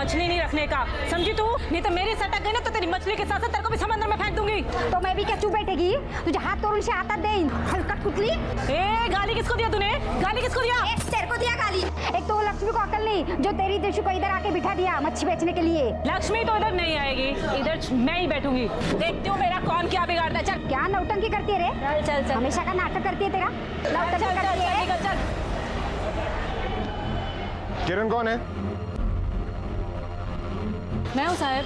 मछली नहीं रखने का, समझी तू? नहीं तो मेरी सटक गई ना तो तेरी मछली के साथ साथ तेरे को भी समंदर में फेंक दूंगी। तो मैं भी क्या चुप बैठेगी? तुझे हाथ तोड़ने से आता दे हलकट कुतली। ए गाली किसको दिया तूने? गाली किसको दिया? तेरे को दिया गाली। एक तो वो लक्ष्मी को अकल नहीं जो तेरी देशु को इधर आके बिठा दिया मच्छी बेचने के लिए। लक्ष्मी तो इधर नहीं आएगी, इधर मैं ही बैठूंगी। देखती हूँ मेरा कौन क्या बिगाड़ता है। चल क्या नौटंकी करती है रे? चल चल चल, हमेशा का नाटक करती है तेरा। चल चल चल चल चल। किरण कौन है? मैं हूँ साहब।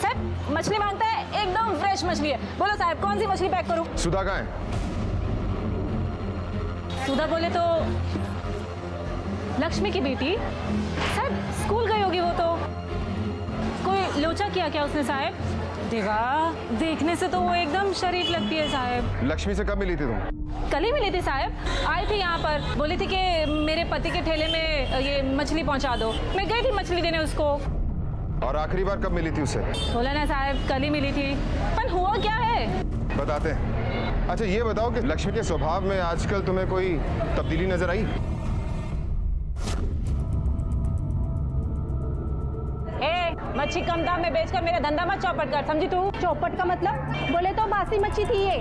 साहब मछली मांगता है, एकदम फ्रेश मछली है। बोलो साहब कौन सी मछली पैक करूँ? सुधा कहाँ है? सुधा बोले तो लक्ष्मी की बेटी। साहब स्कूल गई होगी वो तो। कोई लोचा किया क्या उसने साहब? देवा, देखने से तो वो एकदम शरीफ लगती है साहब। लक्ष्मी से कब मिली थी तुम? कल ही मिली थी साहब, आई थी यहाँ पर, बोली थी कि मेरे पति के ठेले में ये मछली पहुँचा दो। मैं गई थी मछली देने उसको। और आखिरी बार कब मिली थी उससे? बोला ना साहब कल ही मिली थी। पर हुआ क्या है? बताते हैं। अच्छा ये बताओ कि लक्ष्मी के स्वभाव में आजकल तुम्हें कोई तब्दीली नजर आई? मच्छी कम दाम में बेचकर मेरा धंधा मत चौपट कर, समझी तू? चौपट का मतलब? बोले तो बासी मच्छी थी ये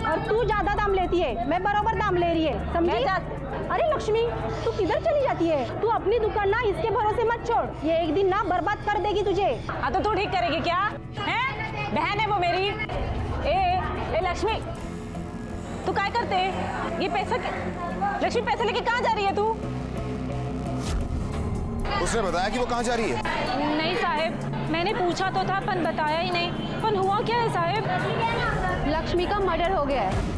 और तू ज्यादा दाम लेती है, मैं बराबर दाम ले रही है, समझी? अरे लक्ष्मी तू किधर चली जाती है? तू अपनी दुकान ना इसके भरोसे मत छोड़, ये एक दिन ना बर्बाद कर देगी तुझे। हाँ तो तू ठीक करेगी क्या? हैं? बहन है वो मेरी। ए लक्ष्मी तू क्या करते? ये पैसा लक्ष्मी पैसे लेके कहाँ जा रही है तू? उसने बताया कि वो कहाँ जा रही है? नहीं साहब, मैंने पूछा तो था पर बताया ही नहीं। पर हुआ क्या है साहब? लक्ष्मी का मर्डर हो गया है।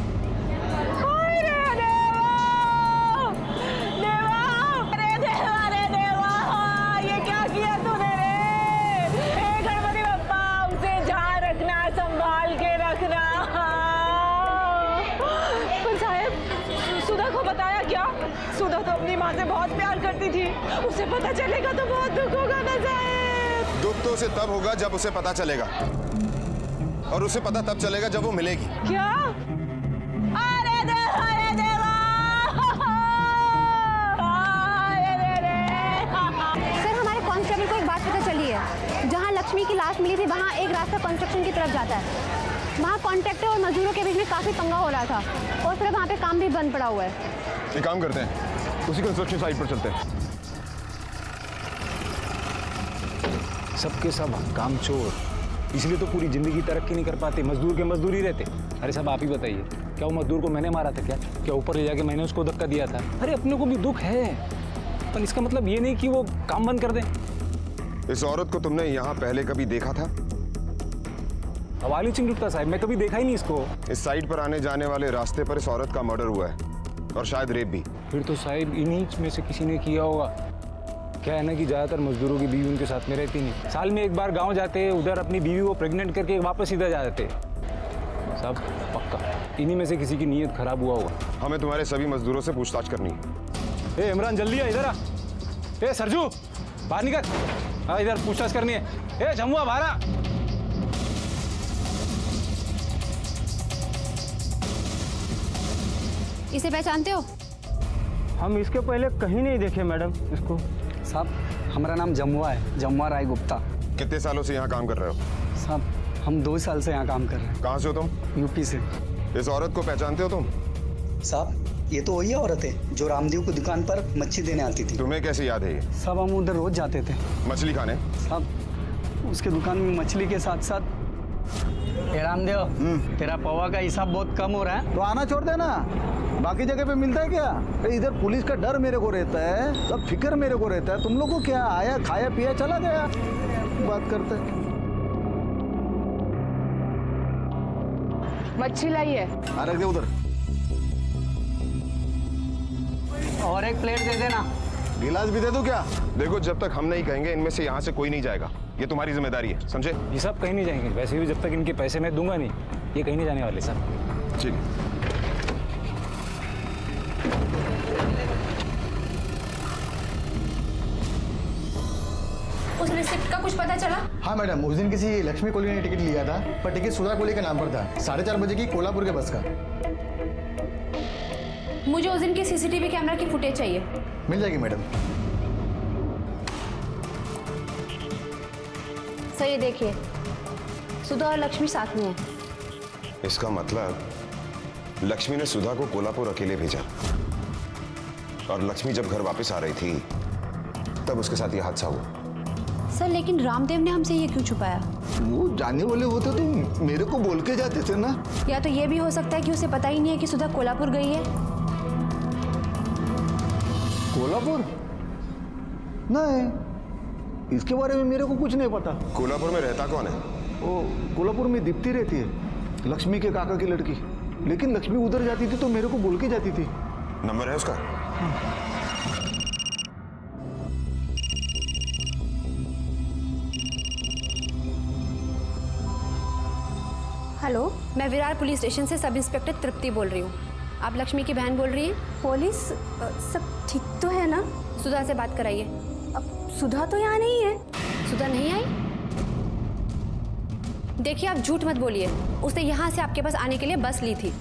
ये क्या किया तूने रे? गणपति बप्पा उसे जहाँ रखना संभाल के रखना। पर साहब सुधा को बताया क्या? सुधा तो अपनी माँ से बहुत प्यार करती थी, उसे पता चलेगा तो बहुत दुख होगा ना साहब। दुख तो उसे तब होगा जब उसे पता चलेगा, और उसे पता तब चलेगा जब वो मिलेगी। क्या? अरे देवा, अरे देवा। सर हमारे कांस्टेबल को एक बात पता चली है, जहाँ लक्ष्मी की लाश मिली थी वहाँ एक रास्ता कंस्ट्रक्शन की तरफ जाता है। वहाँ कॉन्ट्रैक्टर और मजदूरों के बीच में काफी पंगा हो रहा था और फिर वहाँ पे काम भी बंद पड़ा हुआ है। एक काम करते हैं, उसी कंस्ट्रक्शन साइट पर चलते हैं। सबके सब काम चोर, इसलिए तो पूरी जिंदगी तरक्की नहीं कर पाते, मजदूर के मजदूर ही रहते। अरे साहब आप ही बताइए, क्या वो मजदूर को मैंने मारा था? क्या ऊपर ले जाके मैंने उसको धक्का दिया था? अरे अपने को भी दुख है, पर इसका मतलब ये नहीं कि वो काम बंद कर दें। इस औरत को तुमने यहाँ पहले कभी देखा था? हवाली चिंग गुप्ता साहब, मैं कभी देखा ही नहीं इसको। इस साइट पर आने जाने वाले रास्ते पर इस औरत का मर्डर हुआ है, और शायद रेप भी। फिर तो साहब इन्हीं में से किसी ने किया होगा। क्या है ना कि ज़्यादातर मजदूरों की बीवी उनके साथ में रहती नहीं, साल में एक बार गांव जाते, उधर अपनी बीवी को प्रेग्नेंट करके वापस इधर जा जाते। सब पक्का इन्हीं में से किसी की नीयत खराब हुआ होगा। हमें तुम्हारे सभी मजदूरों से पूछताछ करनी है। ए इमरान जल्दी आ, इधर आ। ए सरजू बाहर निकल, हाँ इधर पूछताछ करनी है। ए जमुआ बाहर आ। इसे पहचानते हो? हम इसके पहले कहीं नहीं देखे मैडम इसको। साहब हमारा नाम जमुआ है, जमुआ राय गुप्ता। कितने सालों से यहाँ काम कर रहे हो? साहब हम 2 साल से यहाँ काम कर रहे हैं। कहाँ से हो तुम? यूपी से। इस औरत को पहचानते हो तुम? साहब ये तो वही औरत है जो रामदेव की दुकान पर मच्छी देने आती थी। तुम्हें कैसे याद है ये? साहब हम उधर रोज जाते थे मछली खाने। साहब उसके दुकान में मछली के साथ साथ। रामदेव तेरा पवा का हिसाब बहुत कम हो रहा है। तो आना छोड़ देना, बाकी जगह पे मिलता है क्या? इधर पुलिस का डर मेरे को रहता है, सब फिक्र मेरे को रहता है। तुम लोग को क्या, आया खाया पिया चला गया, बात करते हैं। मच्छी लाई है। अरे दे उधर। और एक प्लेट दे देना। गिलास भी दे दो क्या? देखो जब तक हम नहीं कहेंगे इनमें से यहाँ से कोई नहीं जाएगा, ये तुम्हारी जिम्मेदारी है, समझे? ये सब कहीं नहीं जाएंगे, वैसे भी जब तक इनके पैसे मैं दूंगा नहीं, ये कहीं नहीं जाने वाले सर। ठीक है। उस रिसिप्ट का कुछ पता चला? हाँ मैडम, उस दिन किसी लक्ष्मी कोहली ने टिकट लिया था, पर टिकट सुधा कोहली के नाम पर था। 4:30 बजे की कोल्हापुर के बस का। मुझे उस दिन की सीसीटीवी कैमरा की फुटेज चाहिए। मिल जाएगी मैडम। सर ये देखिए, सुधा और लक्ष्मी साथ में है। इसका मतलब लक्ष्मी ने सुधा को कोल्हापुर अकेले भेजा और लक्ष्मी जब घर वापस आ रही थी तब उसके साथ ये हादसा हुआ। सर लेकिन रामदेव ने हमसे ये क्यों छुपाया? वो जाने वाले होते तो मेरे को बोल के जाते थे ना। या तो ये भी हो सकता है कि उसे पता ही नहीं है कि सुधा कोल्हापुर गई है। कोल्हापुर? नहीं, इसके बारे में मेरे को कुछ नहीं पता। कोल्हापुर में रहता कौन है? वो कोल्हापुर में दीप्ति रहती है, लक्ष्मी के काका की लड़की। लेकिन लक्ष्मी उधर जाती थी तो मेरे को बोल के जाती थी। नंबर है उसका? हेलो, मैं विरार पुलिस स्टेशन से सब इंस्पेक्टर तृप्ति बोल रही हूँ। आप लक्ष्मी की बहन बोल रही हैं? पुलिस सब ठीक तो है ना? सुधा से बात कराइए। अब सुधा तो यहाँ नहीं है। सुधा नहीं आई? देखिए आप झूठ मत बोलिए, उसने यहाँ से आपके पास आने के लिए बस ली थी।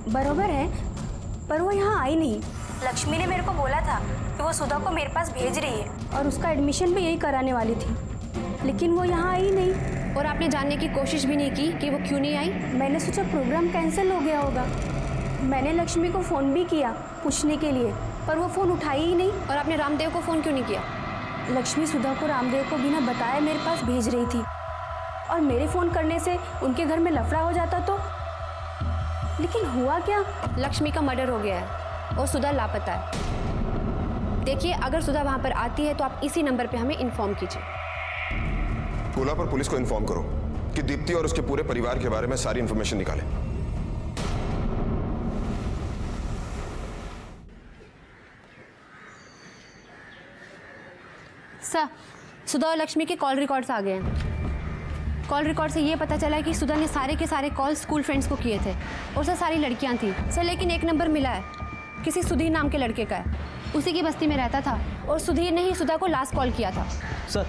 बरोबर है, पर वो यहाँ आई नहीं। लक्ष्मी ने मेरे को बोला था कि वो सुधा को मेरे पास भेज रही है और उसका एडमिशन भी यही कराने वाली थी, लेकिन वो यहाँ आई नहीं। और आपने जानने की कोशिश भी नहीं की कि वो क्यों नहीं आई? मैंने सोचा प्रोग्राम कैंसिल हो गया होगा। मैंने लक्ष्मी को फ़ोन भी किया पूछने के लिए, पर वो फ़ोन उठाई ही नहीं। और आपने रामदेव को फ़ोन क्यों नहीं किया? लक्ष्मी सुधा को रामदेव को बिना बताए मेरे पास भेज रही थी और मेरे फ़ोन करने से उनके घर में लफड़ा हो जाता तो। लेकिन हुआ क्या? लक्ष्मी का मर्डर हो गया है और सुधा लापता है। देखिए अगर सुधा वहाँ पर आती है तो आप इसी नंबर पे हमें इन्फॉर्म कीजिए। कोल्हापुर पुलिस को इन्फॉर्म करो कि दीप्ति और उसके पूरे परिवार के बारे में सारी इंफॉर्मेशन निकालें। सर, सुधा और लक्ष्मी के कॉल रिकॉर्ड्स आ गए हैं। कॉल रिकॉर्ड से ये पता चला है कि सुधा ने सारे के सारे कॉल स्कूल फ्रेंड्स को किए थे और सर सारी लड़कियां थी सर। लेकिन एक नंबर मिला है, किसी सुधीर नाम के लड़के का है, उसी की बस्ती में रहता था और सुधीर ने ही सुधा को लास्ट कॉल किया था। सर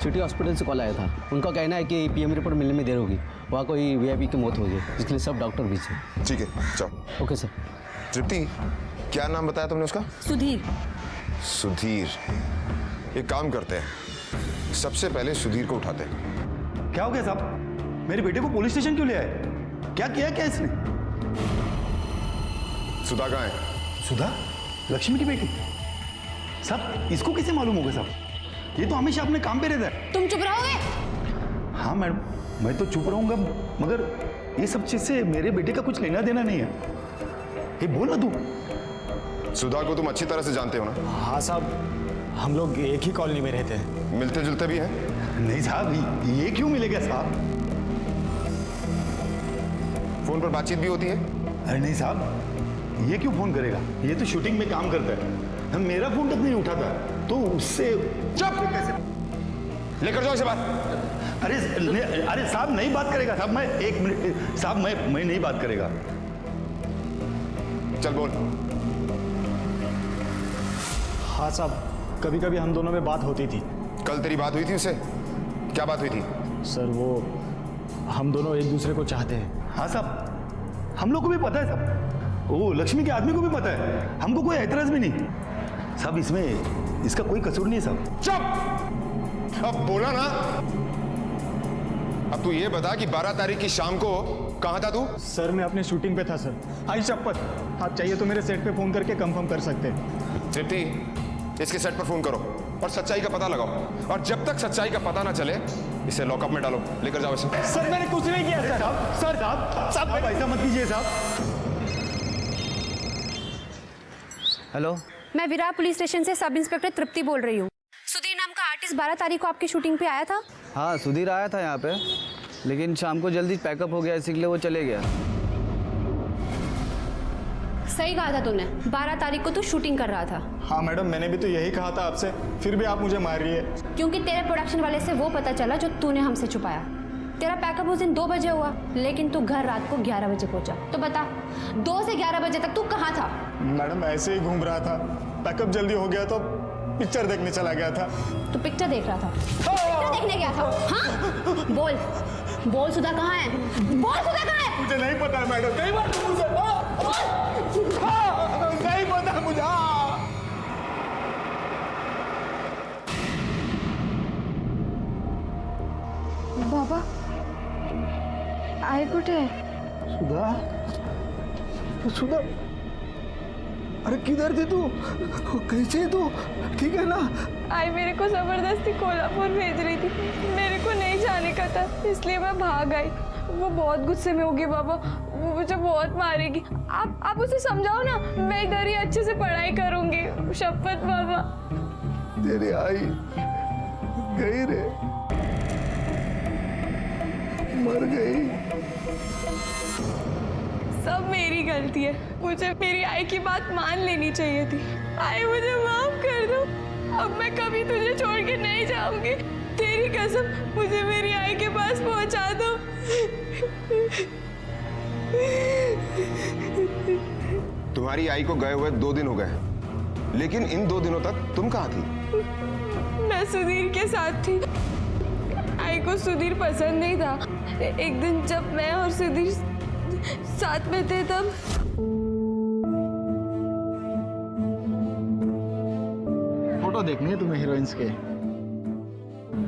सिटी हॉस्पिटल से कॉल आया था, उनका कहना है कि पीएम रिपोर्ट मिलने में देर होगी, वहाँ कोई वीआईपी की मौत हो गई, इसलिए सब डॉक्टर भी थे। ठीक है जाओ। Okay sir. तृप्ति, क्या नाम बताया तुमने उसका? सुधीर। सुधीर। एक काम करते हैं, सबसे पहले सुधीर को उठाते हैं। क्या हो गया साहब? मेरे बेटे को पुलिस स्टेशन क्यों ले आए? क्या किया क्या इसने? सुधा कहाँ है? सुधा? लक्ष्मी की बेटी? साहब इसको कैसे मालूम होगा साहब? ये तो हमेशा अपने काम पे रहता है। तुम चुप रहोगे? हाँ मैडम, मैं तो चुप रहूंगा, मगर ये सब चीज से मेरे बेटे का कुछ लेना देना नहीं है। ये बोल ना तू। सुधा को तुम अच्छी तरह से जानते हो ना? हाँ साहब, हम लोग एक ही कॉलोनी में रहते हैं। मिलते जुलते भी हैं? नहीं साहब, ये क्यों मिलेगा साहब? फोन पर बातचीत भी होती है? अरे नहीं साहब, ये क्यों फोन करेगा? ये तो शूटिंग में काम करता है, मेरा फोन तक नहीं उठाता, तो उससे चुप! कैसे लेकर जाओ इसे बात। अरे साहब नहीं बात करेगा साहब। मैं एक मिनट साहब, मैं नहीं बात करेगा। चल बोल। हाँ साहब, कभी कभी हम दोनों में बात होती थी। कल तेरी बात हुई थी उससे? क्या बात हुई थी? सर वो हम दोनों एक दूसरे को चाहते हैं। हाँ साहब, हम लोग को भी पता है साहब, वो लक्ष्मी के आदमी को भी पता है, हमको कोई एतराज भी नहीं साहब। इसमें इसका कोई कसूर नहीं है साहब। चुप! अब बोला ना। अब तू ये बता कि 12 तारीख की शाम को कहां था तू? सर मैं अपने शूटिंग पे था सर। आई शपथ, आप चाहिए तो मेरे सेट पे फोन करके कंफर्म कर सकते हैं। तृप्ति, इसके सेट पर फोन करो और सच्चाई का पता लगाओ, और जब तक सच्चाई का पता ना चले इसे लॉकअप में डालो। लेकर जाओ इसे। सर मैंने कुछ नहीं किया सर। साहब ऐसा मत कीजिए साहब। हेलो, मैं विरार पुलिस स्टेशन से सब इंस्पेक्टर तृप्ति बोल रही हूँ। सुधीर नाम का आर्टिस्ट 12 तारीख को आपकी शूटिंग पे आया था? हाँ सुधीर आया था यहाँ पे, लेकिन शाम को जल्दी पैकअप हो गया, इसीलिए वो चले गया। सही कहा था तूने, 12 तारीख को तू शूटिंग कर रहा था। हाँ मैडम, मैंने भी तो यही कहा था आपसे, फिर भी आप मुझे मार रही है। क्योंकि तेरे प्रोडक्शन वाले से वो पता चला जो तूने हमसे छुपाया। तेरा पैकअप उस दिन 2 बजे हुआ, लेकिन तू घर रात को 11 बजे पहुंचा। तो बता, 2 से 11 बजे तक तू कहाँ था? मैडम ऐसे ही घूम रहा था, पैकअप जल्दी हो गया तो पिक्चर देखने चला गया था। तू पिक्चर देख रहा था? पिक्चर देखने गया था? हाँ? बोल बोल, सुधा कहाँ है? बोल सुधा कहाँ है? मुझे नहीं पता मैडम, नहीं पता मुझे। नहीं पता मुझे। बाबा आई कुठे सुधा, सुधा, अरे किधर थी तू? कैसे है तू? ठीक है ना? आई मेरे को जबरदस्ती कोल्हापुर भेज रही थी, मेरे को नहीं जाने का था, इसलिए मैं भाग आई। वो बहुत गुस्से में होगी बाबा, वो मुझे बहुत मारेगी। आप उसे समझाओ ना, मैं इधर ही अच्छे से पढ़ाई करूंगी, शपथ बाबा। तेरी आई गई रे, मर गई। सब मेरी गलती है, मुझे मेरी आई की बात मान लेनी चाहिए थी। आई मुझे माफ कर दो, अब मैं कभी तुझे छोड़ के नहीं जाऊंगी, तेरी कसम, मुझे मेरी आई के पास पहुंचा दो। तुम्हारी आई को गए हुए 2 दिन हो गए, लेकिन इन 2 दिनों तक तुम कहाँ थी? मैं सुधीर के साथ थी। आई को सुधीर पसंद नहीं था। एक दिन जब मैं और सुधीर साथ में थे तब फोटो देखनी है तुम्हें हीरोइंस के?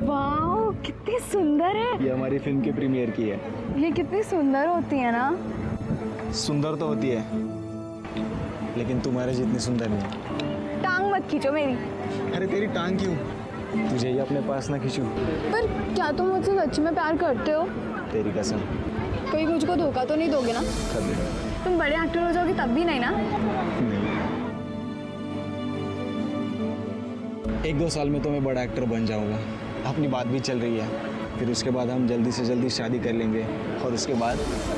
वाह कितनी सुंदर है। ये हमारी फिल्म की प्रीमियर की है। ये कितनी सुंदर होती है ना। सुंदर तो होती है, लेकिन तुम्हारे जितनी सुंदर नहीं। टांग मत खींचो मेरी। अरे तेरी टांग क्यों? तुझे ही अपने पास ना खींचूं। पर क्या तुम मुझसे सच में प्यार करते हो? तेरी कसम। कोई मुझको धोखा तो नहीं दोगे ना? कभी तुम बड़े एक्टर हो जाओगे तब भी नहीं ना? नहीं। 1-2 साल में तो मैं बड़ा एक्टर बन जाऊंगा। अपनी बात भी चल रही है। फिर उसके बाद हम जल्दी से जल्दी शादी कर लेंगे और उसके बाद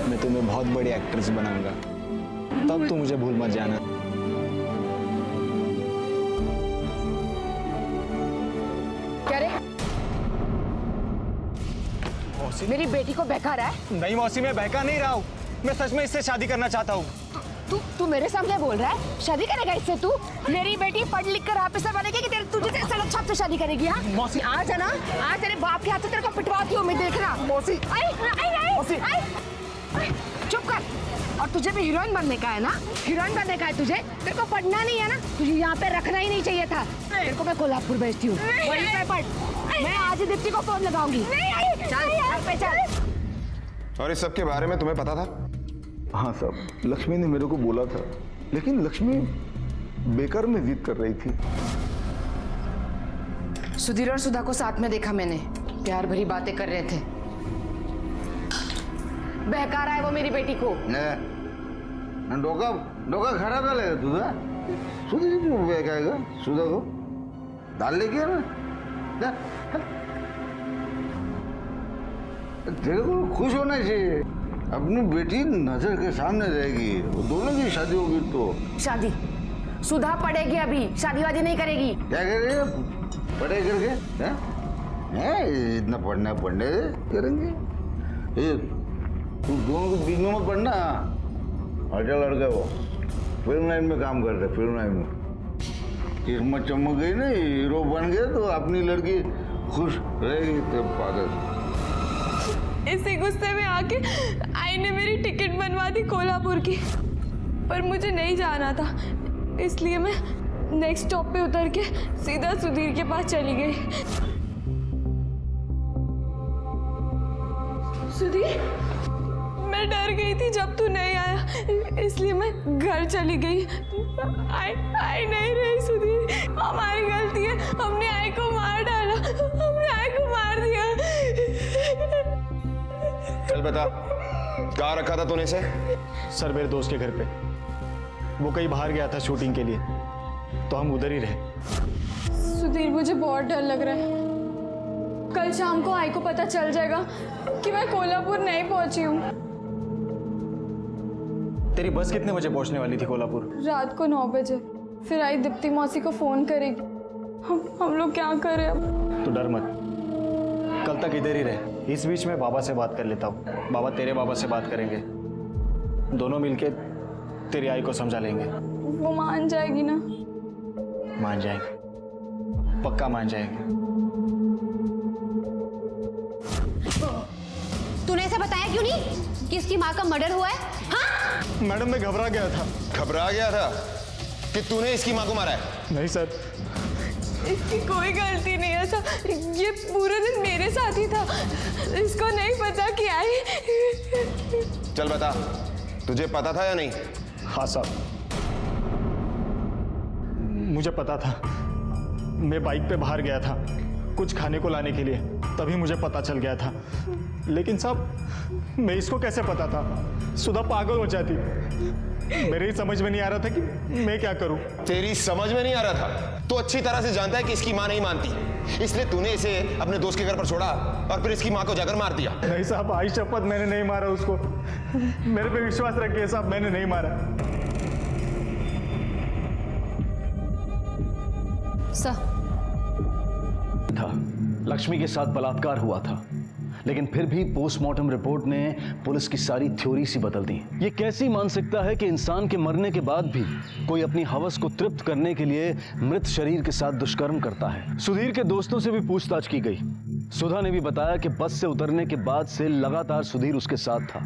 मैं तुम्हें बहुत बड़ी एक्ट्रेस बनाऊंगा। तब तो मुझे भूल मत जाना। क्या रे? मेरी बेटी को बहका रहा है? नहीं मौसी, मैं बहका नहीं रहा हूँ। मैं सच में इससे शादी करना चाहता हूँ। तू मेरे सामने बोल रहा है? शादी करेगा इससे तू? मेरी बेटी पढ़ लिख कर ऑफिसर बनेगी कि तुझे सड़क छाप से शादी करेगी? हाँ मौसी, आज है ना, आज तेरे बाप के हाथ से तेरे को पिटवाती हूँ मैं, देखना। मौसी, चुप कर। और तुझे भी हीरोइन बनने का है ना? हीरोइन बनने का है तुझे? तेरे को पढ़ना नहीं है ना? तुझे यहाँ पे रखना ही नहीं चाहिए था। तेरे को मैं कोल्हापुर भेजती हूँ, वहीं पे पढ़। मैं आज ही दीप्ति को फोन लगाऊंगी। चल पे चल। और इस सब के बारे में तुम्हें पता था? हाँ सब, लक्ष्मी ने मेरे को बोला था, लेकिन लक्ष्मी बेकार में जिद कर रही थी। सुधीर और सुधा को साथ में देखा मैंने, प्यार भरी बातें कर रहे थे। बहका रहा है वो मेरी बेटी को। डोका खड़ा कर लेगा तुझा? सुधीर क्यों बहकाएगा सुधा को? डाल लेके ना, तेरे को खुश होना चाहिए। अपनी बेटी नजर के सामने रहेगी, वो दोनों की शादी होगी तो। शादी? सुधा पढ़ेगी अभी, शादी वादी नहीं करेगी। क्या करेगी? पढ़े करके इतना पढ़ना करेंगे। ये तू दोनों के बीच में मत पढ़ना। अच्छा लड़का वो फिल्म लाइन में काम करते, फिल्म लाइन में किस्मत चमक गई ना, हीरो बन गए तो अपनी लड़की खुश रहेगी। तो पागल इसी गुस्से में आके आई ने मेरी टिकट बनवा दी कोल्हापुर की, पर मुझे नहीं जाना था, इसलिए मैं नेक्स्ट स्टॉप पे उतर के सीधा सुधीर के पास चली गई। सुधीर, मैं डर गई थी जब तू नहीं आया, इसलिए मैं घर चली गई। आई नहीं रही सुधीर, हमारी गलती है, हमने आई को मार डाला, हमने आई को मार दिया। चल बता, कहाँ रखा था तूने इसे? सर मेरे दोस्त के घर पे, वो कहीं बाहर गया था शूटिंग के लिए, तो हम उधर ही रहे। सुधीर मुझे बहुत डर लग रहा है, कल शाम को आई को पता चल जाएगा कि मैं कोल्हापुर नहीं पहुंची हूँ। तेरी बस कितने बजे पहुंचने वाली थी कोल्हापुर? रात को 9 बजे। फिर आई दीप्ति मौसी को फोन करेगी, हम लोग क्या करें अब? तो डर मत, कल तक इधर ही रहे। इस बीच में बाबा से बात कर लेता हूँ, बाबा तेरे बाबा से बात करेंगे, दोनों मिलके तेरी आई को समझा लेंगे। वो मान जाएगी ना? मान जाएंगे, पक्का मान जाएंगे। तूने ऐसा बताया क्यों नहीं कि इसकी माँ का मर्डर हुआ है? हाँ? मैडम मैं घबरा गया था। घबरा गया था कि तूने इसकी माँ को मारा है? नहीं सर, इसकी कोई गलती नहीं है सर, ये पूरे दिन मेरे साथ बाकी था, इसको नहीं पता कि आई। चल बता, तुझे पता था या नहीं? हाँ साहब, मुझे पता था। मैं बाइक पे बाहर गया था कुछ खाने को लाने के लिए, तभी मुझे पता चल गया था। लेकिन साहब, मैं इसको कैसे पता था? सुधा पागल हो जाती। मेरे ही समझ में नहीं आ रहा था कि मैं क्या करूं। तेरी समझ में नहीं आ रहा था? तू अच्छी तरह से जानता है कि इसकी माँ नहीं मानती, इसलिए तूने इसे अपने दोस्त के घर पर छोड़ा और फिर इसकी माँ को जाकर मार दिया। नहीं साहब, आई शपथ मैंने नहीं मारा उसको। मेरे पे विश्वास रखिए साहब, मैंने नहीं मारा। था लक्ष्मी के साथ बलात्कार हुआ था, लेकिन फिर भी पोस्टमार्टम रिपोर्ट ने पुलिस की सारी थ्योरी सी बदल दी। ये कैसी मान सकता है कि इंसान के मरने के बाद भी कोई अपनी हवस को तृप्त करने के लिए मृत शरीर के साथ दुष्कर्म करता है। सुधीर के दोस्तों से भी पूछताछ की गई। सुधा ने भी बताया कि बस से उतरने के बाद से लगातार सुधीर उसके साथ था।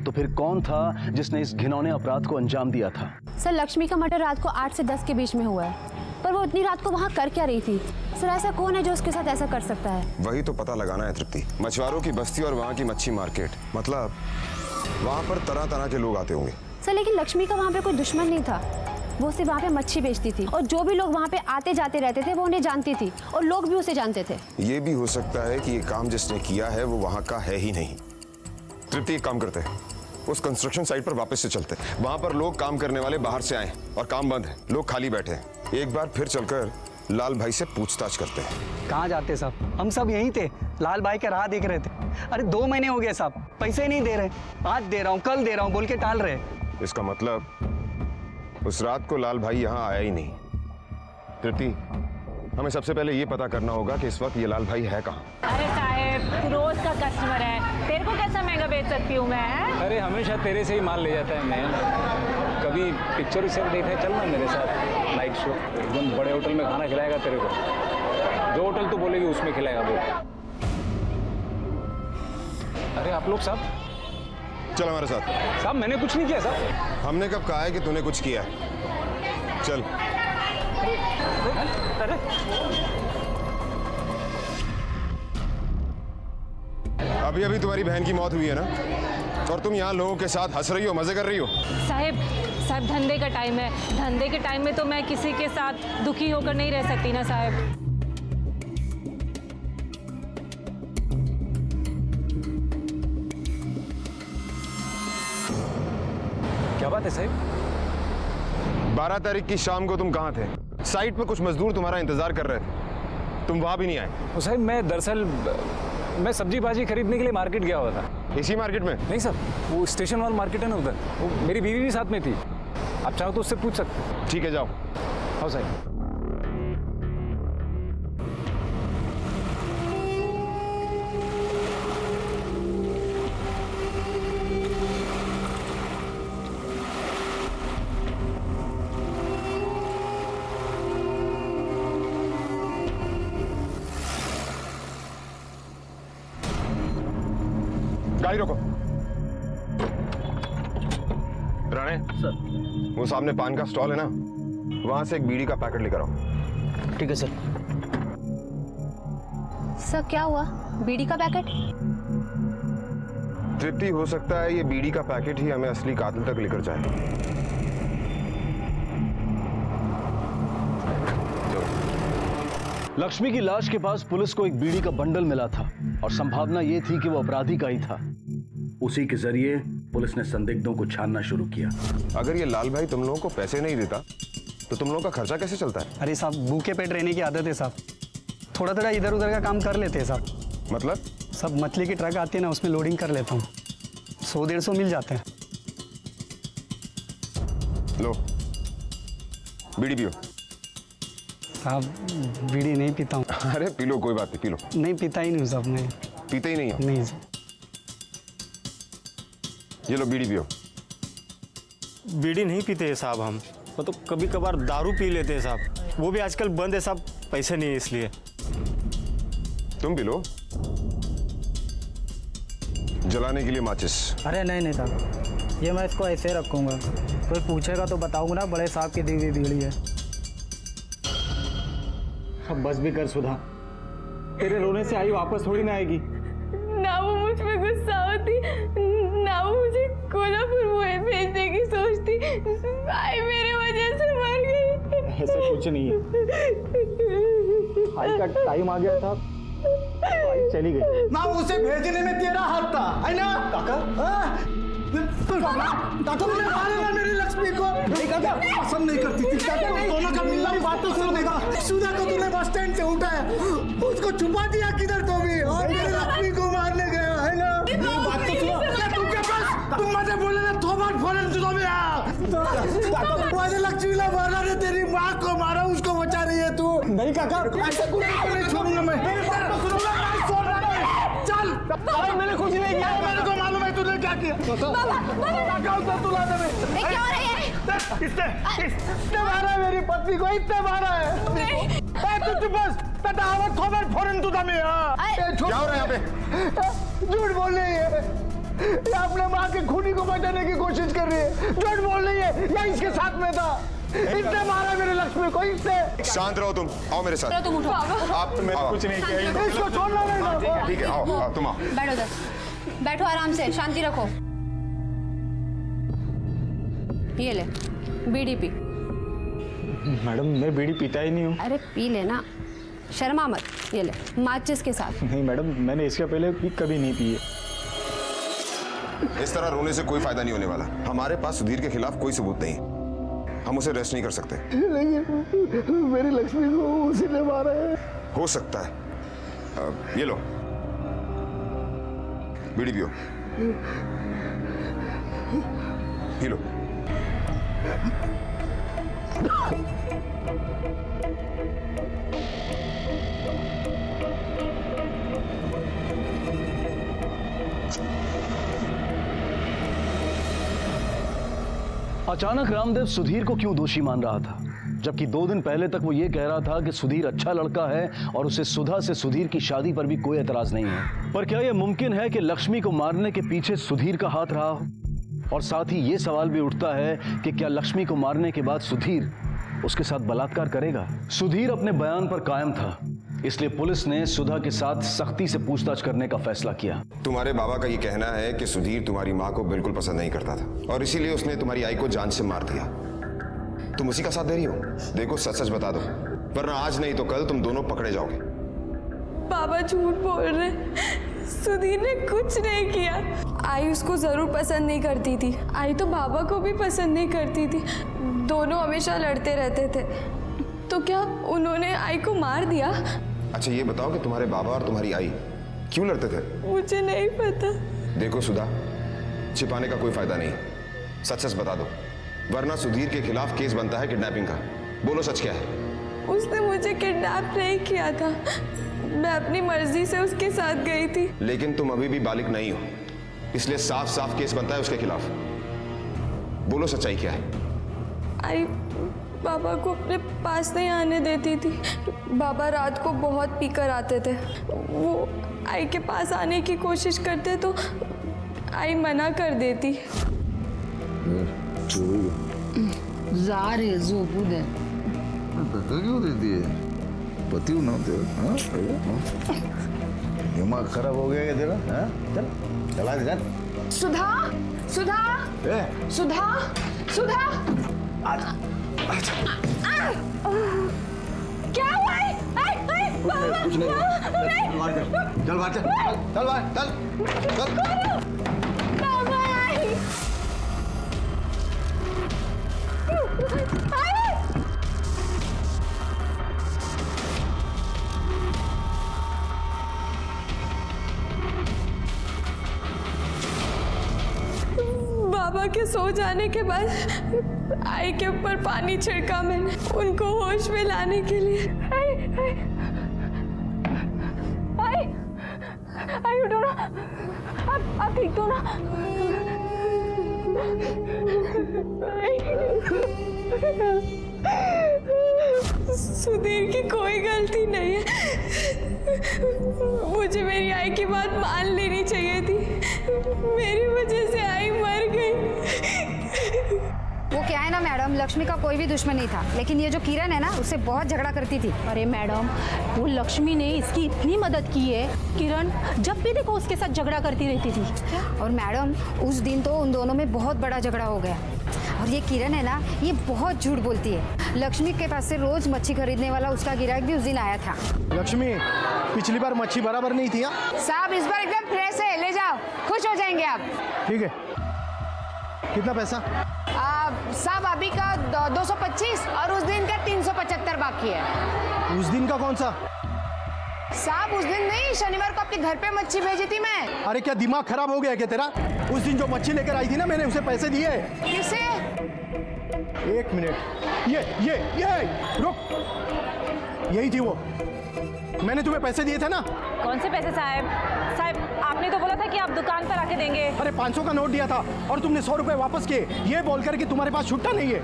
तो फिर कौन था जिसने इस घिनौने अपराध को अंजाम दिया था? सर, लक्ष्मी का मर्डर रात को 8 से 10 के बीच में हुआ है, पर वो इतनी रात को वहाँ कर क्या रही थी? सर, ऐसा कौन है जो उसके साथ ऐसा कर सकता है? वही तो पता लगाना है तृप्ति। मछुआरों की बस्ती और वहाँ की मच्छी मार्केट, मतलब वहाँ पर तरह तरह के लोग आते होंगे। सर, लेकिन लक्ष्मी का वहाँ पे कोई दुश्मन नहीं था। वो सिर्फ वहाँ पे मच्छी बेचती थी और जो भी लोग वहाँ पे आते जाते रहते थे वो उन्हें जानती थी और लोग भी उसे जानते थे। ये भी हो सकता है कि ये काम जिसने किया है वो वहाँ का है ही नहीं। तृप्ति, एक काम करते हैं, उस कंस्ट्रक्शन साइट पर वापस से चलते हैं। वहाँ पर लोग काम करने वाले बाहर से आए और काम बंद है, लोग खाली बैठे हैं। एक बार फिर चलकर लाल भाई से पूछताछ करते हैं। कहाँ जाते साहब? हम सब यहीं थे, लाल भाई का राह देख रहे थे। अरे 2 महीने हो गए साहब, पैसे नहीं दे रहे। आज दे रहा हूँ, कल दे रहा हूँ बोल के टाल रहे। इसका मतलब उस रात को लाल भाई यहाँ आया ही नहीं। तृप्ति, हमें सबसे पहले ये पता करना होगा कि इस वक्त ये लाल भाई है कहाँ। अरे साहेब, तू रोज का कस्टमर है, तेरे को कैसा महंगा बेच सकती हूँ मैं? अरे हमेशा तेरे से ही माल ले जाता है मैं। कभी पिक्चर उसे देखने चलना मेरे साथ, नाइट शो। एकदम बड़े होटल में खाना खिलाएगा तेरे को। जो होटल तू बोलेगी उसमें खिलाएगा वो। अरे आप लोग साहब, चल हमारे साथ। साहब मैंने कुछ नहीं किया साहब। हमने कब कहा है कि तूने कुछ किया है? चल। अरे अभी अभी तुम्हारी बहन की मौत हुई है ना, और तुम यहाँ लोगों के साथ हंस रही हो, मजे कर रही हो। साहेब, धंधे का टाइम है। धंधे के टाइम में तो मैं किसी के साथ दुखी होकर नहीं रह सकती ना साहब। क्या बात है साहब? 12 तारीख की शाम को तुम कहाँ थे? साइट पे कुछ मजदूर तुम्हारा इंतजार कर रहे थे, तुम वहां भी नहीं आए। साहब मैं दरअसल मैं सब्जी भाजी खरीदने के लिए मार्केट गया हुआ था। इसी मार्केट में? नहीं सर, वो स्टेशन वाला मार्केट है ना उधर, वो मेरी बीवी भी साथ में थी। आप चाहो तो उससे पूछ सकते। ठीक है, जाओ। हाँ साहब। गाड़ी रोको। राणे सर। वो सामने पान का स्टॉल है ना, वहां से एक बीड़ी का पैकेट लेकर आओ। ठीक है सर। सर, क्या हुआ? बीड़ी का पैकेट? तृप्ति, हो सकता है ये बीड़ी का पैकेट ही हमें असली कातिल तक लेकर जाए। लक्ष्मी की लाश के पास पुलिस को एक बीड़ी का बंडल मिला था और संभावना यह थी कि वो अपराधी का ही था। उसी के जरिए पुलिस ने संदिग्धों को छानना शुरू किया। अगर ये लाल भाई तुम लोगों को पैसे नहीं देता तो तुम लोगों का खर्चा कैसे चलता है? अरे साहब, भूखे पेट रहने की आदत है साहब। थोड़ा थोड़ा इधर उधर का काम कर लेते हैं साहब। मतलब? सब मछली की ट्रक आती है ना, उसमें लोडिंग कर लेता हूँ। 100-150 मिल जाते हैं। लो, बीड़ी पियो। साहब, बीड़ी नहीं पीता हूँ। अरे पी लो, कोई बात नहीं, पी लो। नहीं पीता ही नहीं साहब, नहीं पीते ही नहीं हो? नहीं साहब। ये लो बीड़ी पियो। बीड़ी नहीं पीते हैं साहब हम, मतलब कभी कभार दारू पी लेते हैं साहब, वो भी आजकल बंद है साहब, पैसे नहीं है इसलिए। तुम पी लो, जलाने के लिए माचिस। अरे नहीं साहब, ये मैं इसको ऐसे रखूँगा, कोई पूछेगा तो बताऊँगा ना बड़े साहब की दी हुई बीड़ी है। अब बस भी कर सुधा, तेरे रोने से आई वापस थोड़ी ना आएगी। ना वो मुझ पे गुस्सा होती, ना वो मुझे कोल्हापुर भेजने की सोचती। आई मेरे वजह से मर गई। ऐसा कुछ नहीं है, आई का टाइम आ गया था, आई चली गई। ना उसे भेजने में तेरा हाथ था, है ना? काका तुमने मारा ना मेरी लक्ष्मी को। नहीं काका, पसंद नहीं करती थी। काका दोनों का मिलना भी बात तो सुन देगा। सुधा को तूने बस स्टैंड से उठाया, उसको छुपा दिया किधर तो भी, और मेरी लक्ष्मी को मारने गया, है ना? बात तो सुनो। तुम क्या बस तुम मुझे बोले ना थोबड़ फोड़न तुझो में मुझे लक्ष्मी ला मारा ने, तेरी माँ को मारा, उसको बचा रही है तू। नहीं काका, ऐसा कुछ नहीं छोड़ूंगा मैं। मेरी बात तो सुनो, मैं छोड़ रहा हूं। चल, मैंने कुछ नहीं किया, मेरे को मालूम है तूने क्या किया। इसने मारा मेरी पत्नी को, इतने मारा है। तू बस क्या हो रहा है यहाँ पे? झूठ बोल रही है, ये अपने माँ के खूनी को बचाने की कोशिश कर रही है। झूठ बोल रही है, या इसके साथ में था। इसने मारा मेरे लक्ष्मी को, इसने। शांत रहो तुम, आओ मेरे साथ। तुम उठो। आप मैंने कुछ नहीं किया। इसको छोड़ना नहीं। ठीक है, आओ तुम आओ। बैठो उधर, बैठो आराम से, शांति रखो। ये ले बीड़ी पी। मैडम मैं बीड़ी पीता ही नहीं हूँ। अरे पी लेना, शर्मा मत। ये ले माचिस के साथ। नहीं मैडम, मैंने इसके पहले भी कभी नहीं पी है। इस तरह रोने से कोई फायदा नहीं होने वाला। हमारे पास सुधीर के खिलाफ कोई सबूत नहीं, हम उसे अरेस्ट नहीं कर सकते। लेकिन मेरी लक्ष्मी को उसी ने मारा है। हो सकता है। ये लो, बीड़ी पियो, पी लो। अचानक रामदेव सुधीर को क्यों दोषी मान रहा था, जबकि 2 दिन पहले तक वो ये कह रहा था कि सुधीर अच्छा लड़का है और उसे सुधा से सुधीर की शादी पर भी कोई एतराज नहीं है। पर क्या यह मुमकिन है कि लक्ष्मी को मारने के पीछे सुधीर का हाथ रहा हो? और साथ ही ये सवाल भी उठता है कि क्या लक्ष्मी को मारने के बाद सुधीर उसके साथ बलात्कार करेगा? सुधीर अपने बयान पर कायम था, इसलिए पुलिस ने सुधा के साथ सख्ती से पूछताछ करने का फैसला किया। तुम्हारे बाबा का ये कहना है कि सुधीर तुम्हारी माँ को बिल्कुल पसंद नहीं करता था और इसीलिए उसने तुम्हारी आई को जान से मार दिया। तुम उसी का साथ दे रही हो? देखो सच सच बता दो, वरना आज नहीं तो कल तुम दोनों पकड़े जाओगे। बाबा झूठ बोल रहे, सुधीर ने कुछ नहीं किया। आई उसको जरूर पसंद नहीं करती थी, आई तो बाबा को भी पसंद नहीं करती थी। दोनों हमेशा लड़ते रहते थे। तो क्या उन्होंने आई को मार दिया? अच्छा ये बताओ कि तुम्हारे बाबा और तुम्हारी आई क्यों लड़ते थे? मुझे नहीं पता। देखो सुधा, छिपाने का कोई फायदा नहीं, सच सच बता दो, वरना सुधीर के खिलाफ केस बनता है किडनैपिंग का। बोलो सच क्या है? उसने मुझे किडनैप नहीं किया था, मैं अपनी मर्जी से उसके साथ गई थी। लेकिन तुम अभी भी बालिग नहीं हो, इसलिए साफ साफ केस बनता है उसके खिलाफ। बोलो सच्चाई क्या है? आई बाबा को अपने पास नहीं आने देती थी। बाबा रात को बहुत पीकर आते थे। वो आई के पास आने की कोशिश करते तो आई मना कर देती। जार है झोपू दे। धक्का क्यों देती है? पति हूं ना तेरा। दिमाग खराब हो गया क्या तेरा? चल चला दे। सुधा, सुधा, सुधा, सुधा। क्या हुआ है? बाबा, कुछ नहीं। चल बाहर चल। बाबा बाबा के सो जाने के बाद आई के ऊपर पानी छिड़का मैंने, उनको होश में लाने के लिए। आई उठो ना, आप ठीक तो ना? सुधीर की कोई गलती नहीं है। मुझे मेरी आई की बात मान लेनी चाहिए थी। मेरी वजह से आई मर गई। वो क्या है ना, मैं मैडम, लक्ष्मी का कोई भी दुश्मन नहीं था, लेकिन ये जो किरण है ना, उससे बहुत झगड़ा करती थी। अरे मैडम, वो लक्ष्मी ने इसकी इतनी मदद की है। किरण जब भी देखो उसके साथ झगड़ा करती रहती थी। और मैडम, उस दिन तो उन दोनों में बहुत बड़ा झगड़ा हो गया। और ये किरण है ना, ये बहुत झूठ बोलती है। लक्ष्मी के पास से रोज मच्छी खरीदने वाला उसका गिराक भी उस दिन आया था। लक्ष्मी, पिछली बार मच्छी बराबर नहीं थी। साहब, इस बार एकदम फ्रेश है, ले जाओ, खुश हो जाएंगे आप। ठीक है, कितना पैसा? साहब, अभी का 225 और उस दिन का 375 बाकी है। उस दिन का कौन सा? साहब, उस दिन नहीं, शनिवार को आपके घर पे मच्छी भेजी थी मैं। अरे क्या दिमाग खराब हो गया क्या तेरा? उस दिन जो मच्छी लेकर आई थी ना, मैंने उसे पैसे दिए। किसे? एक मिनट, ये रुक, यही थी वो। मैंने तुम्हें पैसे दिए थे ना? कौन से पैसे साहब? साहब, आपने तो बोला था कि आप दुकान पर आके देंगे। अरे 500 का नोट दिया था और तुमने 100 रुपए वापस किए, ये बोलकर कि तुम्हारे पास छुट्टा नहीं है।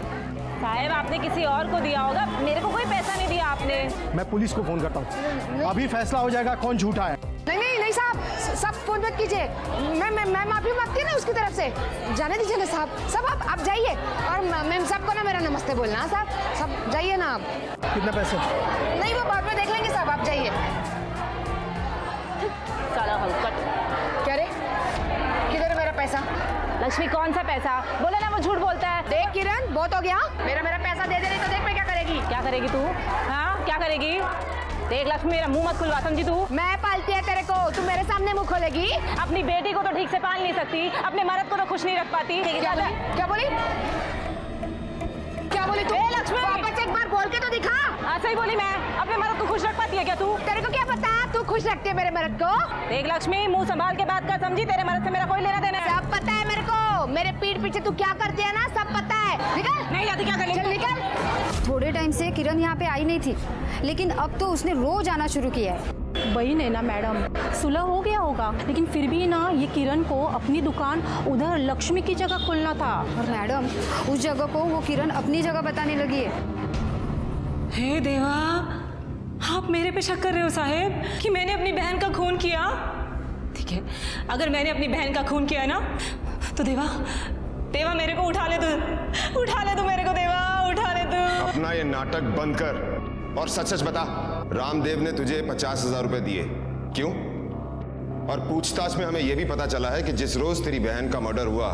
साहब, आपने किसी और को दिया होगा, मेरे को कोई पैसा नहीं दिया आपने। मैं पुलिस को फोन करता हूँ, अभी फैसला हो जाएगा कौन झूठा है। नहीं साहब, सब फोन मत कीजिए। मैं माफी मांगती है ना उसकी तरफ से। जाने दीजिए ना साहब, आप जाइए। और मैम सबको ना मेरा नमस्ते बोलना। सब जाइए ना आप। कितने पैसे? नहीं, वो बाद में देख लेंगे साहब, आप जाइए। साला हलकट। क्या रे, किधर है मेरा पैसा? लक्ष्मी, कौन सा पैसा? बोले ना, वो झूठ बोलता है। देख किरण, बहुत हो गया। मेरा पैसा दे नहीं तो देख मैं क्या करेगी। क्या करेगी तू? हाँ, क्या करेगी? देख लक्ष्मी, मेरा मुंह मत खुलवा, समझी तू? मैं पालती है तेरे को, तू मेरे सामने मुंह खोलेगी? अपनी बेटी को तो ठीक से पाल नहीं सकती, अपने मर्द को तो खुश नहीं रख पाती। क्या बोली तू? लक्ष्मी, वापस एक बार बोल के तो दिखा। हाँ, सही बोली मैं। अपने मर्द को खुश रख पाती है क्या तू? तेरे को क्या पता, तू खुश रखती है मेरे मर्द को? देख लक्ष्मी, मुंह संभाल के बात कर, समझी? तेरे मर्द से मेरा कोई लेना देना है। सब पता है मेरे को, मेरे पीठ पीछे तू क्या करती है ना, सब पता है। निकल। नहीं जाती, क्या करेगी? चल निकल। थोड़े टाइम से किरण यहाँ पे आई नहीं थी, लेकिन अब तो उसने रोज आना शुरू किया है। वही नहीं ना मैडम, सुलह हो गया होगा, लेकिन फिर भी ना ये किरण को अपनी दुकान उधर लक्ष्मी की जगह खोलना था। और मैडम, उस जगह को वो किरण अपनी जगह बताने लगी है। हे देवा, आप मेरे पे शक कर रहे हो साहेब कि मैंने अपनी बहन का खून किया? ठीक है, अगर मैंने अपनी बहन का खून किया ना, तो देवा मेरे को उठा ले तू मेरे को, देवा उठा ले तू। अपना ये नाटक बंद कर और सच सच बता, रामदेव ने तुझे 50,000 रुपए दिए क्यों? और पूछताछ में हमें यह भी पता चला है कि जिस रोज तेरी बहन का मर्डर हुआ,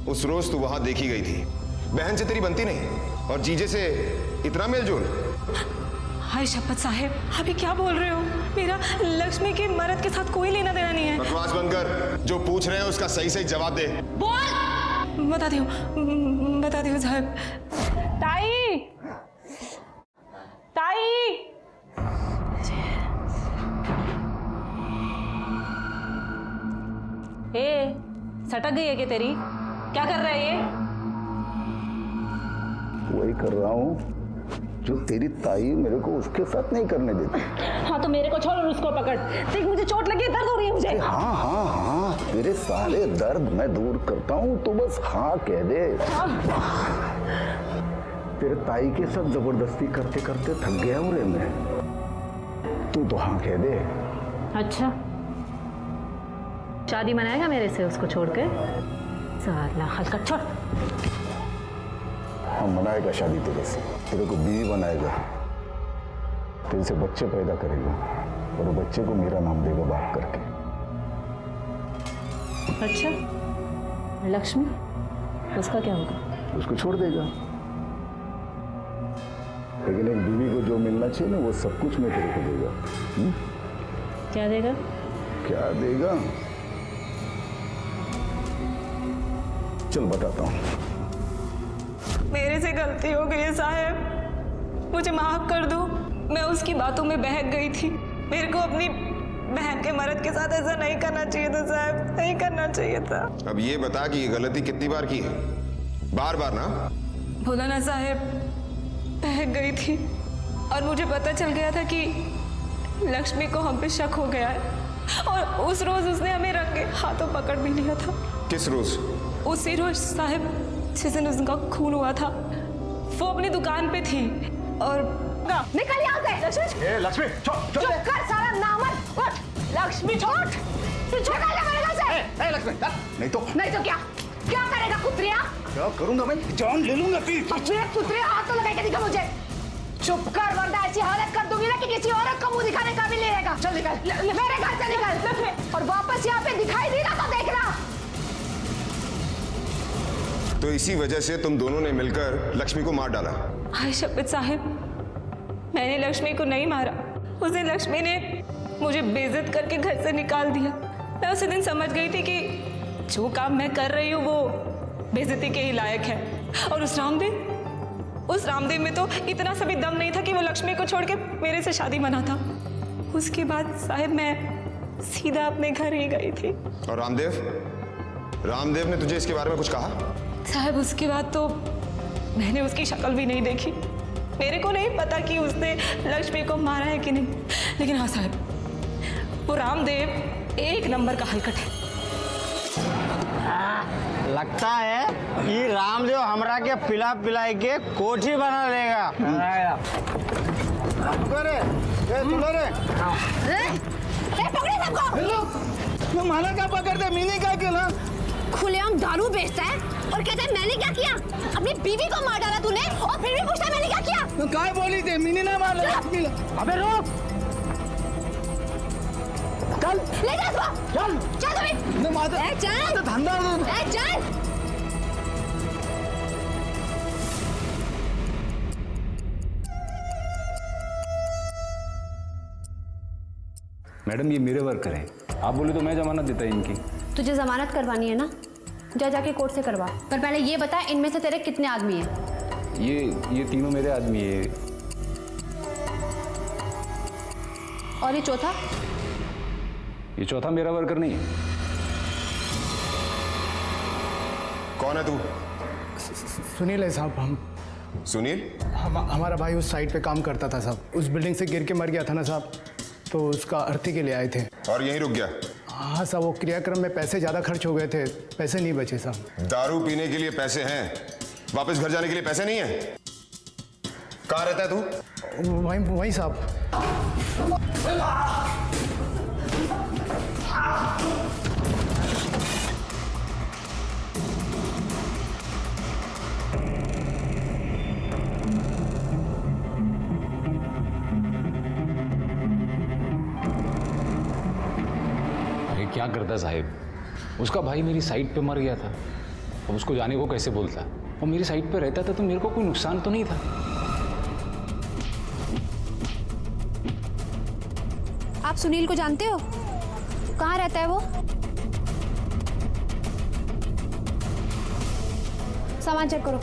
उस रोज तू वहां देखी गई थी। बहन से तेरी बनती नहीं और जीजे से इतना मेलजोल। हाय शपथ साहेब, अभी क्या बोल रहे हो? मेरा लक्ष्मी के मर्द के साथ कोई लेना देना नहीं है। बकवास बंद कर, जो पूछ रहे हैं उसका सही सही जवाब दे। बोल। बताती हूँ साहब। ताई, ए, सटक गई है क्या तेरी? क्या कर रहा है ये? वही कर रहा हूँ जो तेरी ताई मेरे को उसके साथ नहीं करने देती। हाँ, तो मेरे को छोड़ और उसको पकड़। देख, मुझे चोट लगी है, दर्द हो रही है मुझे। हाँ, तेरे सारे दर्द मैं दूर करता हूँ, तो बस हाँ कह दे। तेरे ताई के साथ जबरदस्ती करते करते थक गया हूँ रे मैं, तू तो हाँ कह दे। अच्छा, शादी मनाएगा मेरे से उसको छोड़ के? साला हल्का छोड़। हम मनाएगा शादी तेरे से, तेरे को बीवी बनाएगा, तेरे से बच्चे पैदा करेगा और वो बच्चे को मेरा नाम देगा बाप करके। अच्छा, लक्ष्मी, उसका क्या होगा? उसको छोड़ देगा, लेकिन एक बीवी को जो मिलना चाहिए ना, वो सब कुछ मैं तेरे को देगा। क्या देगा? क्या देगा? चल बताता हूँ। मेरे से गलती हो गई है साहब, मुझे माफ कर दो। मैं उसकी बातों में बहक गई थी। मेरे को अपनी बहन के मर्द के साथ ऐसा नहीं करना चाहिए था साहब, नहीं करना चाहिए था। अब ये बता कि ये गलती कितनी बार की है? बार बार ना? बोला ना साहब, बहक गई थी और मुझे पता चल गया था कि लक्ष्मी को हम पे शक हो गया है, और उस रोज उसने हमें रंगे हाथों पकड़ भी लिया था। किस रोज? उसी रोज साहब, जिस दिन उसका खून हुआ था। वो अपनी दुकान पे थी और निकल यहाँ से। लक्ष्मी, चुप कर साला नामर्द, उठ। लक्ष्मी छोड़, निकल जा मेरे घर से। लक्ष्मी, नहीं तो क्या? क्या करेगा कुत्रिया? क्या करूंगा मैं? जान ले लूंगा फिर। कुत्रिया हाथ तो लगा के दिखा मुझे। चुप कर वरना ऐसी हालत कर दूंगी ना कि किसी औरत का मुंह दिखाने का भी नहीं रहेगा। चल निकल, मेरे घर से निकल और वापस यहाँ पे दिखाई दी ना तो देखना। तो इसी वजह से तुम दोनों ने मिलकर लक्ष्मी को मार डाला? हाय शपथ साहब, मैंने लक्ष्मी को नहीं मारा। उस दिन लक्ष्मी ने मुझे बेइज्जत करके घर से निकाल दिया। मैं उसी दिन समझ गई थी कि जो काम मैं कर रही हूँ वो बेइज्जती के ही लायक है। और उस रामदेव में तो इतना सा भी दम नहीं था कि वो लक्ष्मी को छोड़ के मेरे से शादी मना था। उसके बाद साहब मैं सीधा अपने घर ही गई थी। और रामदेव ने तुझे इसके बारे में कुछ कहा? साहब उसके बाद तो मैंने उसकी शक्ल भी नहीं देखी। मेरे को नहीं पता कि उसने लक्ष्मी को मारा है कि नहीं, लेकिन हाँ साहब, वो रामदेव एक नंबर का हलकट है। लगता है ये रामदेव हमरा के पिला पिलाई के कोठी बना लेगा। पकड़े सबको। माला का पकड़ दे, मीनी का क्यों ना? खुलेआम दारू बेचता है और कहता है मैंने क्या किया? अपनी बीवी को मार डाला तूने और फिर भी पूछता है मैंने क्या किया? तो काय बोली थी मीनी ना मार ले। अबे रुक, चल ले जा इसको। चल चल तुम्हें। चल धंधा चल। मैडम ये मेरे वर्कर हैं, आप बोले तो मैं जमानत देता इनकी। तुझे जमानत करवानी है ना, जाके कोर्ट से करवा। पर पहले ये बता इनमें से तेरे कितने आदमी हैं? ये तीनों मेरे आदमी है। और ये चौथा? ये चौथा मेरा वर्कर नहीं है। कौन है तू? सुनील है साहब। हम सुनील? हमारा भाई उस साइट पे काम करता था साहब। उस बिल्डिंग से गिर के मर गया था ना साहब, तो उसका अर्थी के लिए आए थे। और यहीं रुक गया? हाँ साहब, वो क्रियाक्रम में पैसे ज़्यादा खर्च हो गए थे, पैसे नहीं बचे साहब। दारू पीने के लिए पैसे हैं, वापस घर जाने के लिए पैसे नहीं है? कहाँ रहता है तू? वहीं साहब। क्या करता साहिब, उसका भाई मेरी साइट पे मर गया था। अब उसको जाने को कैसे बोलता? वो मेरी साइट पे रहता था तो मेरे को कोई नुकसान तो नहीं था। आप सुनील को जानते हो? कहाँ रहता है वो? सामान चेक करो।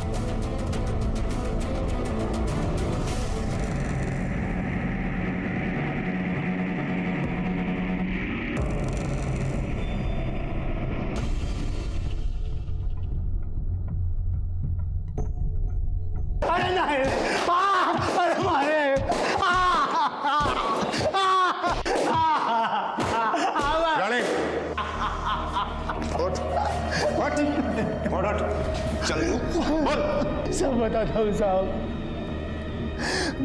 सब बताता हूँ साहब।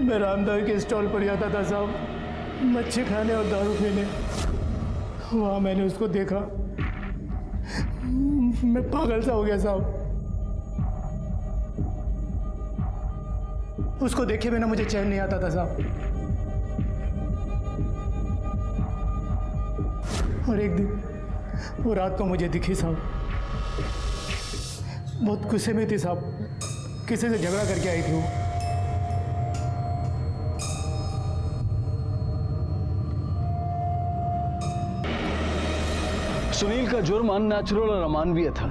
मैं रामदेव के स्टॉल पर जाता था साहब, मच्छी खाने और दारू पीने। वहाँ मैंने उसको देखा, मैं पागल सा हो गया साहब। उसको देखे बिना मुझे चैन नहीं आता था साहब। और एक दिन वो रात को मुझे दिखी साहब, बहुत गुस्से में थी साहब, किसी से झगड़ा करके आई थी वो। सुनील का जुर्म अननेचुरल और अमानवीय था।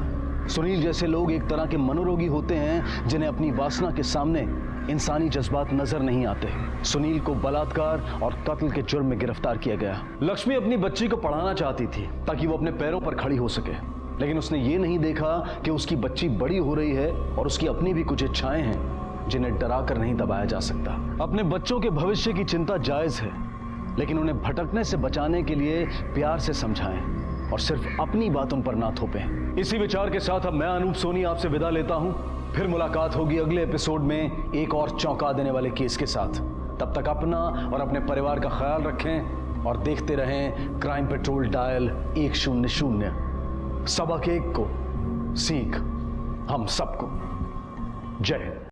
सुनील जैसे लोग एक तरह के मनोरोगी होते हैं जिन्हें अपनी वासना के सामने इंसानी जज्बात नजर नहीं आते। सुनील को बलात्कार और कत्ल के जुर्म में गिरफ्तार किया गया। लक्ष्मी अपनी बच्ची को पढ़ाना चाहती थी ताकि वो अपने पैरों पर खड़ी हो सके, लेकिन उसने ये नहीं देखा कि उसकी बच्ची बड़ी हो रही है और उसकी अपनी भी कुछ इच्छाएं हैं जिन्हें डरा कर नहीं दबाया जा सकता। अपने बच्चों के भविष्य की चिंता जायज है, लेकिन उन्हें भटकने से बचाने के लिए प्यार से समझाएं और सिर्फ अपनी बातों पर ना थोपें। इसी विचार के साथ अब मैं अनूप सोनी आपसे विदा लेता हूं। फिर मुलाकात होगी अगले एपिसोड में एक और चौंका देने वाले केस के साथ। तब तक अपना और अपने परिवार का ख्याल रखें और देखते रहें क्राइम पेट्रोल डायल 100। सबक 1 को सीख हम सबको। जय हिंद।